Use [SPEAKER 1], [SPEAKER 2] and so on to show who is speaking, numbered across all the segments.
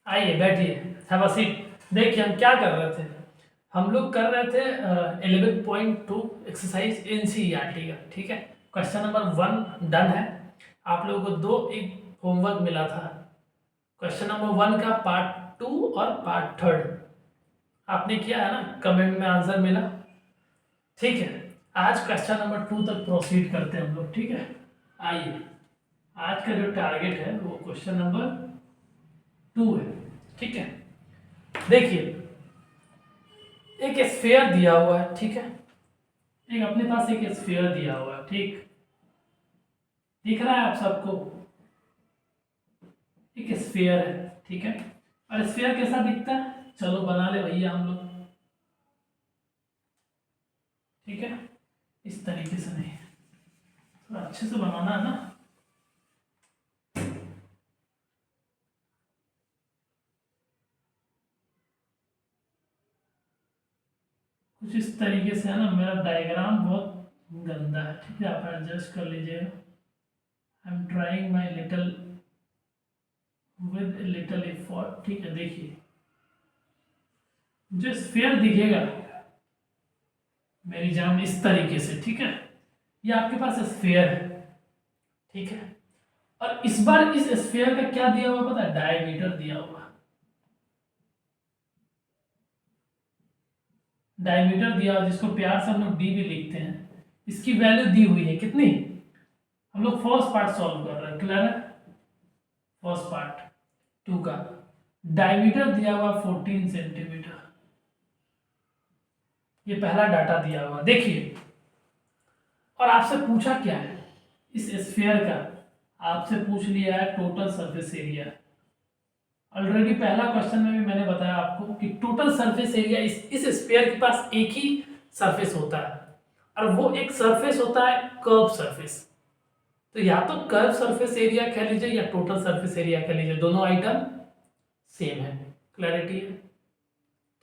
[SPEAKER 1] आइए बैठिए, have a seat. देखिए हम क्या कर रहे थे, हम लोग कर रहे थे 11.2 एक्सरसाइज एनसीईआरटी का। ठीक है, क्वेश्चन नंबर 1 डन है। आप लोगों को दो एक होमवर्क मिला था, क्वेश्चन नंबर 1 का पार्ट 2 और पार्ट 3 आपने किया है ना, कमेंट में आंसर मिला। ठीक है, आज क्वेश्चन नंबर 2 तक प्रोसीड करते हैं हम लोग। ठीक है, आइए, आज का जो टारगेट है वो क्वेश्चन नंबर 2 है। ठीक है, देखिए एक स्फीयर दिया हुआ है। ठीक है, एक अपने पास एक स्फीयर दिया हुआ है। ठीक, दिख रहा है आप सबको? एक स्फीयर है। ठीक है, और स्फीयर कैसा दिखता है, चलो बना ले भैया हम लोग। ठीक है, इस तरीके से नहीं, थोड़ा अच्छे से बनाना है ना। कुछ इस तरीके से है ना, मेरा डायग्राम बहुत गंदा है। ठीक है, आप एडजस्ट कर लीजिएगा। I am trying my little with little effort. ठीक है, देखिए जो स्फीयर दिखेगा मेरी जान इस तरीके से। ठीक है, ये आपके पास स्फीयर है। ठीक है, और इस बार इस स्फीयर का क्या दिया हुआ पता है, डायमीटर दिया हुआ। डायमीटर दिया हुआ जिसको प्यार से हम लोग डी भी लिखते हैं, इसकी वैल्यू दी हुई है कितनी। हम लोग फर्स्ट पार्ट सॉल्व कर रहे हैं, क्लियर है? फर्स्ट पार्ट 2 का डायमीटर दिया हुआ 14 सेंटीमीटर, ये पहला डाटा दिया हुआ। देखिए, और आपसे पूछा क्या है, इस स्फीयर का आपसे पूछ लिया है टोटल सरफेस एरिया। ऑलरेडी पहला क्वेश्चन में भी मैंने बताया आपको कि टोटल सरफेस एरिया इस स्फीयर के पास एक ही सरफेस होता है, और वो एक सरफेस होता है कर्व सरफेस। तो या तो कर्व सरफेस एरिया कह लीजिए या टोटल सरफेस एरिया कह लीजिए, दोनों आइटम सेम है। क्लैरिटी है?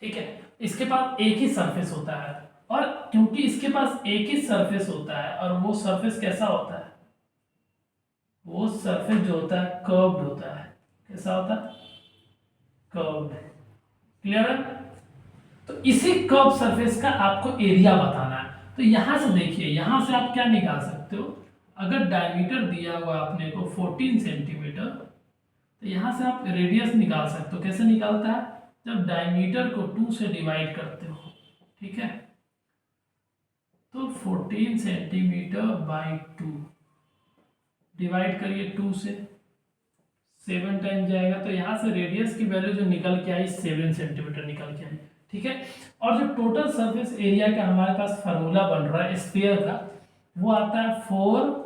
[SPEAKER 1] ठीक है, इसके पास एक ही सरफेस होता है, और क्योंकि इसके पास एक ही सरफेस होता है और वो सरफेस कैसा होता है, वो सरफेस जो होता है कर्व्ड होता है। कैसा होता है? कर्व्ड। क्लियर है? तो इसी कर्व सरफेस का आपको एरिया बताना है। तो यहां से देखिए, यहां से आप क्या निकाल सकते हो, अगर डायमीटर दिया हुआ आपने को 14 सेंटीमीटर, तो यहां से आप रेडियस निकाल सकते हो। कैसे निकालता है, जब डायमीटर को 2 से डिवाइड करते हो। ठीक है, तो 14 सेंटीमीटर बाई 2 डिवाइड करिए 2 से, 7 टाइम जाएगा, तो यहाँ से रेडियस की वैल्यू जो निकल के आई 7 सेंटीमीटर निकल के आई। ठीक है, और जो टोटल सरफेस एरिया का हमारे पास फार्मूला बन रहा है स्फीयर का, वो आता है 4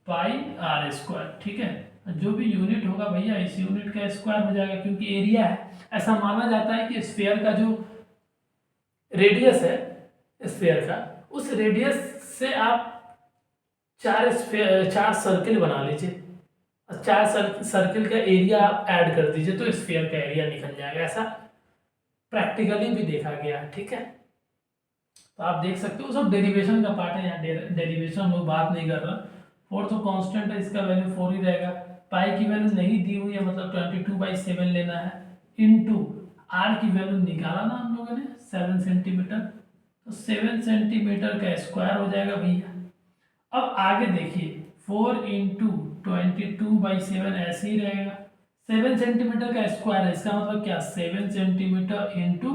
[SPEAKER 1] पाई आर स्क्वायर। ठीक है, जो भी यूनिट होगा भैया इस यूनिट का स्क्वायर हो जाएगा, क्योंकि एरिया है। ऐसा माना जाता है कि स्फीयर का जो रेडियस है स्फीयर का, उस रेडियस से आप चार सर्किल बना लीजिए, चार सर्किल का एरिया आप ऐड कर दीजिए, तो स्फीयर का एरिया निकल जाएगा। ऐसा प्रैक्टिकली भी देखा गया है। ठीक है, तो आप देख सकते हो, सब डेरिवेशन का पार्ट है, यहाँ डेरिवेशन हम लोग बात नहीं कर रहा। 4 तो कांस्टेंट है, इसका वैल्यू 4 ही रहेगा। पाई की वैल्यू नहीं दी हुई है, मतलब 22/7 लेना है, इनटू आर की वैल्यू निकाला ना हम लोगों ने 7 सेंटीमीटर, तो 7 सेंटीमीटर का स्क्वायर हो जाएगा भैया। अब आगे देखिए, 4 इंटू 22/7 ऐसे ही रहेगा। 7 सेंटीमीटर का स्क्वायर है, इसका मतलब क्या, 7 सेंटीमीटर इंटू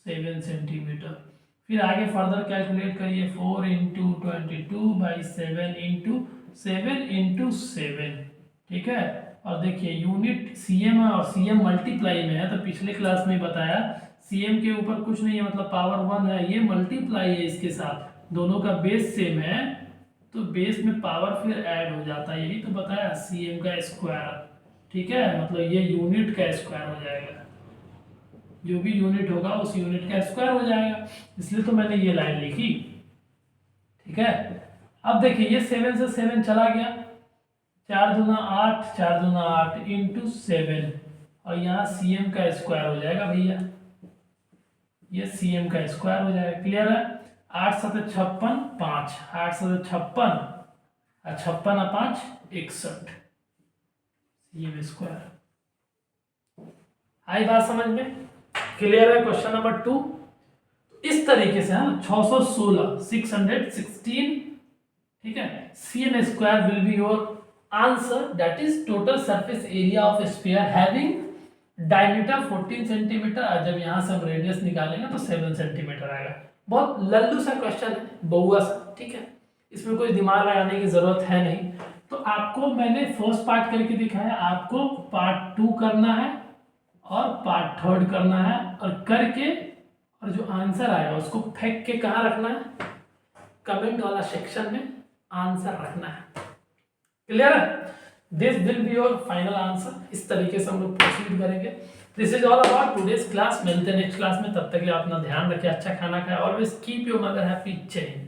[SPEAKER 1] 7 सेंटीमीटर। फिर आगे फर्दर कैलकुलेट करिए, 4 इंटू 22/7 इंटू 7 इंटू 7। ठीक है, और देखिए यूनिट सीएम है, और सीएम मल्टीप्लाई में है, तो पिछले क्लास में बताया सीएम के ऊपर कुछ नहीं है, मतलब पावर 1 है, ये मल्टीप्लाई है इसके साथ, दोनों का बेस सेम है, तो बेस में पावर फिर ऐड हो जाता है, यही तो बताया सीएम का स्क्वायर। ठीक है, मतलब ये यूनिट का स्क्वायर हो जाएगा, जो भी यूनिट होगा उस यूनिट का स्क्वायर हो जाएगा, इसलिए तो मैंने ये लाइन लिखी। ठीक है, अब देखिए ये 7 से 7 चला गया, 4 दूना 8, 4 दूना 8 इंटू 7, और यहाँ सीएम का स्क्वायर हो जाएगा भैया, ये सीएम का स्क्वायर हो जाएगा। क्लियर है? 8 7 56, 5 8 7 56, और 56 और 5 61, सीएम स्क्वायर। आई बात समझ में? क्लियर है? क्वेश्चन नंबर 2 इस तरीके से है ना, 616 616, ठीक है, cm square will be your answer, that is total surface area of sphere having diameter 14 centimetre, और जब यहाँ से हम रेडियस निकालेंगे तो 7 सेंटीमीटर आएगा। बहुत लल्लू सा क्वेश्चन है, बहुआ सा, ठीक है, इसमें कोई दिमाग लगाने की जरूरत है नहीं। तो आपको मैंने फर्स्ट पार्ट करके दिखाया, आपको पार्ट 2 करना है और पार्ट 3 करना है, और करके और जो आंसर आएगा उसको फेंक के कहाँ रखना है, कमेंट वाला सेक्शन में आंसर रखना है। क्लियर है? This will be your final answer. इस तरीके से हम लोग प्रोसीड करेंगे। This is all about today's class. मिलते हैं नेक्स्ट क्लास में, तब तक के लिए अपना ध्यान रखें, अच्छा खाना खाएं, always keep your mother happy. जय हिंद।